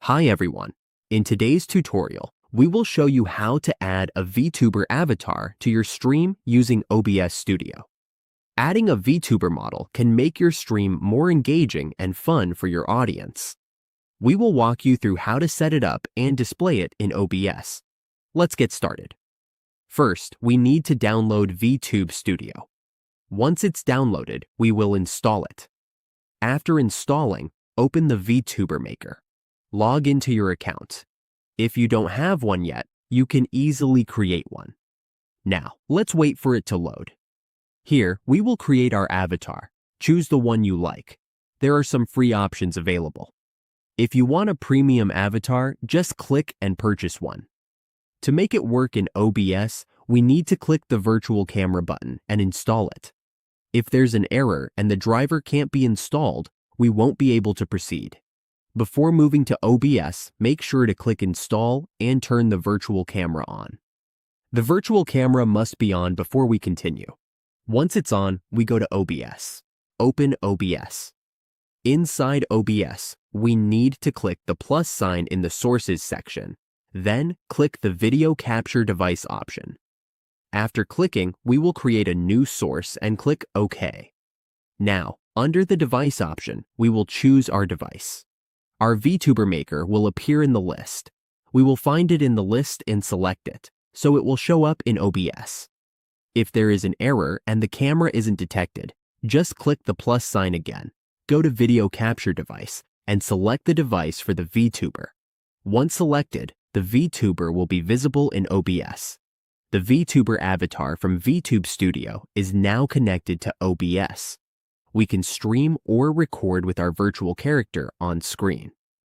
Hi everyone. In today's tutorial, we will show you how to add a VTuber avatar to your stream using OBS Studio. Adding a VTuber model can make your stream more engaging and fun for your audience. We will walk you through how to set it up and display it in OBS. Let's get started. First, we need to download VTube Studio. Once it's downloaded, we will install it. After installing, open the VTuber Maker. Log into your account. If you don't have one yet, you can easily create one. Now, let's wait for it to load. Here, we will create our avatar. Choose the one you like. There are some free options available. If you want a premium avatar, just click and purchase one. To make it work in OBS, we need to click the virtual camera button and install it. If there's an error and the driver can't be installed, we won't be able to proceed. Before moving to OBS, make sure to click Install and turn the virtual camera on. The virtual camera must be on before we continue. Once it's on, we go to OBS. Open OBS. Inside OBS, we need to click the plus sign in the Sources section. Then, click the Video Capture Device option. After clicking, we will create a new source and click OK. Now, under the Device option, we will choose our device. Our VTuber Maker will appear in the list. We will find it in the list and select it, so it will show up in OBS. If there is an error and the camera isn't detected, just click the plus sign again, go to Video Capture Device, and select the device for the VTuber. Once selected, the VTuber will be visible in OBS. The VTuber avatar from VTube Studio is now connected to OBS. We can stream or record with our virtual character on screen.